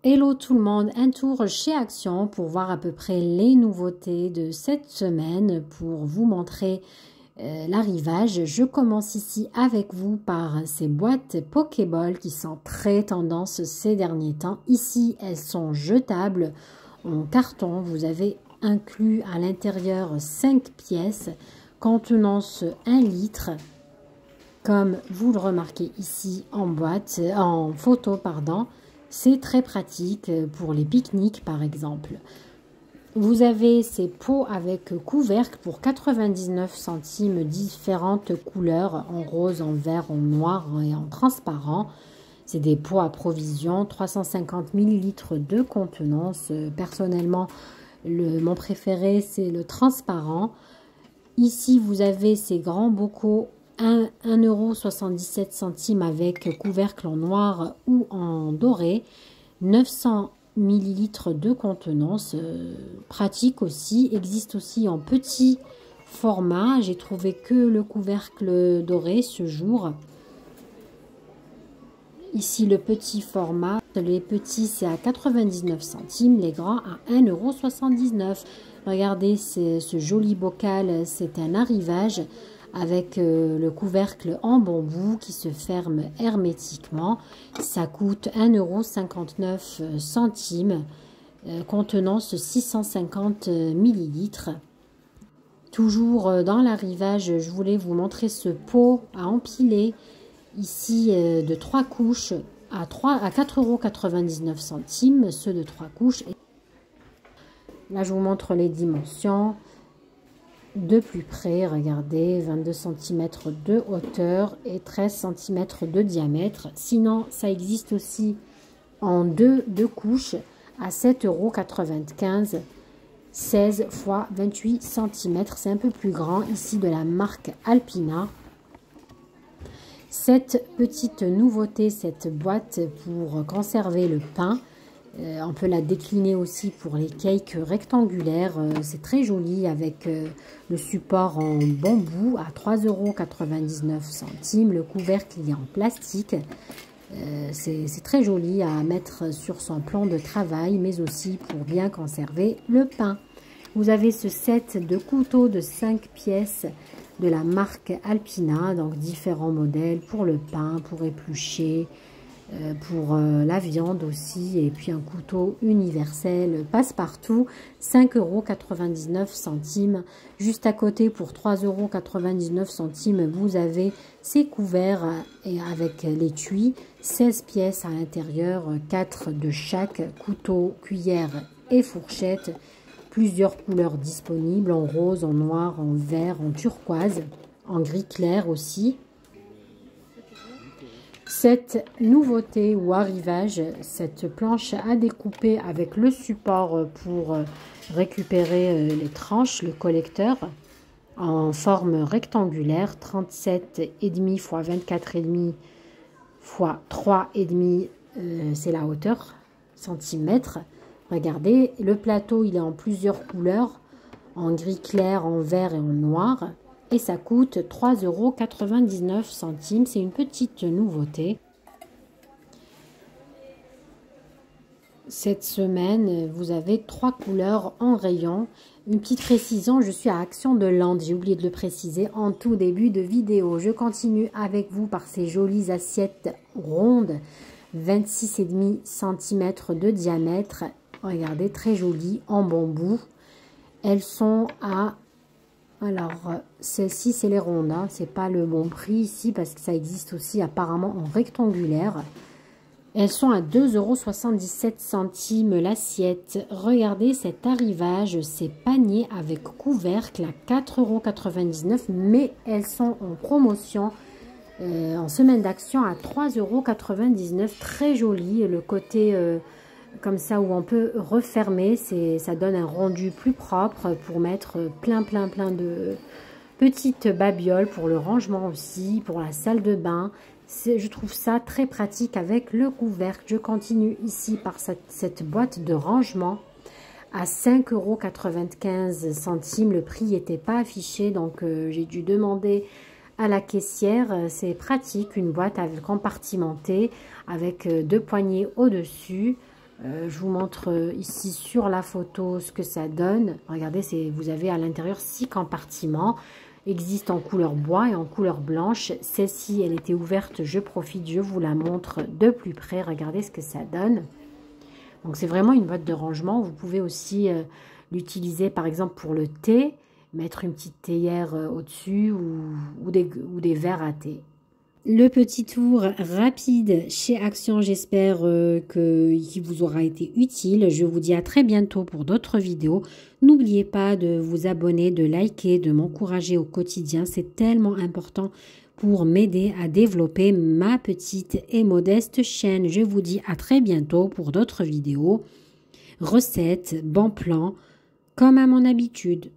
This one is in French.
Hello tout le monde, un tour chez Action pour voir à peu près les nouveautés de cette semaine pour vous montrer l'arrivage. Je commence ici avec vous par ces boîtes Pokéball qui sont très tendance ces derniers temps. Ici, elles sont jetables en carton. Vous avez inclus à l'intérieur 5 pièces contenant 1 litre. Comme vous le remarquez ici en photo, pardon. C'est très pratique pour les pique-niques par exemple. Vous avez ces pots avec couvercle pour 99 centimes, différentes couleurs, en rose, en vert, en noir et en transparent. C'est des pots à provision, 350 ml de contenance. Personnellement, mon préféré c'est le transparent. Ici, vous avez ces grands bocaux 1,77 € avec couvercle en noir ou en doré, 900 ml de contenance, pratique aussi, existe aussi en petit format. J'ai trouvé que le couvercle doré ce jour. Ici le petit format, les petits c'est à 99 centimes, les grands à 1,79 €. Regardez ce joli bocal, c'est un arrivage avec le couvercle en bambou qui se ferme hermétiquement. Ça coûte 1,59 €, contenance 650 ml. Toujours dans l'arrivage, je voulais vous montrer ce pot à empiler, ici de 3 couches à 4,99 €, ceux de 3 couches. Là, je vous montre les dimensions. De plus près, regardez, 22 cm de hauteur et 13 cm de diamètre. Sinon, ça existe aussi en deux couches à 7,95 €, 16 x 28 cm. C'est un peu plus grand, ici de la marque Alpina. Cette petite nouveauté, cette boîte pour conserver le pain. On peut la décliner aussi pour les cakes rectangulaires. C'est très joli avec le support en bambou à 3,99 €. Le couvercle il est en plastique. C'est très joli à mettre sur son plan de travail, mais aussi pour bien conserver le pain. Vous avez ce set de couteaux de 5 pièces de la marque Alpina, donc différents modèles pour le pain, pour éplucher, pour la viande aussi, et puis un couteau universel passe-partout, 5,99 €. Juste à côté, pour 3,99 €, vous avez ces couverts et avec l'étui, 16 pièces à l'intérieur, 4 de chaque, couteau, cuillère et fourchette, plusieurs couleurs disponibles, en rose, en noir, en vert, en turquoise, en gris clair aussi. Cette nouveauté ou arrivage, cette planche à découper avec le support pour récupérer les tranches, le collecteur, en forme rectangulaire, 37,5 x 24,5 x 3,5, c'est la hauteur, centimètres. Regardez, le plateau il est en plusieurs couleurs, en gris clair, en vert et en noir. Et ça coûte 3,99 €. C'est une petite nouveauté. Cette semaine, vous avez 3 couleurs en rayon. Une petite précision, je suis à Action de Lande. J'ai oublié de le préciser en tout début de vidéo. Je continue avec vous par ces jolies assiettes rondes, 26,5 cm de diamètre. Regardez, très jolies, en bambou. Elles sont à... Alors, celle-ci, c'est les rondes, hein. C'est pas le bon prix ici parce que ça existe aussi apparemment en rectangulaire. Elles sont à 2,77 € l'assiette. Regardez cet arrivage, ces paniers avec couvercle à 4,99 €, mais elles sont en promotion en semaine d'action à 3,99 €. Très joli, le côté... comme ça où on peut refermer, ça donne un rendu plus propre pour mettre plein de petites babioles pour le rangement aussi, pour la salle de bain. Je trouve ça très pratique avec le couvercle. Je continue ici par cette boîte de rangement à 5,95 €. Le prix n'était pas affiché, donc j'ai dû demander à la caissière. C'est pratique, une boîte compartimentée avec 2 poignées au-dessus. Je vous montre ici sur la photo ce que ça donne. Regardez, vous avez à l'intérieur 6 compartiments. Existe en couleur bois et en couleur blanche. Celle-ci, elle était ouverte. Je profite, je vous la montre de plus près. Regardez ce que ça donne. Donc, c'est vraiment une boîte de rangement. Vous pouvez aussi l'utiliser, par exemple, pour le thé. Mettre une petite théière au-dessus ou des verres à thé. Le petit tour rapide chez Action, j'espère qu'il vous aura été utile. Je vous dis à très bientôt pour d'autres vidéos. N'oubliez pas de vous abonner, de liker, de m'encourager au quotidien. C'est tellement important pour m'aider à développer ma petite et modeste chaîne. Je vous dis à très bientôt pour d'autres vidéos, recettes, bons plans, comme à mon habitude.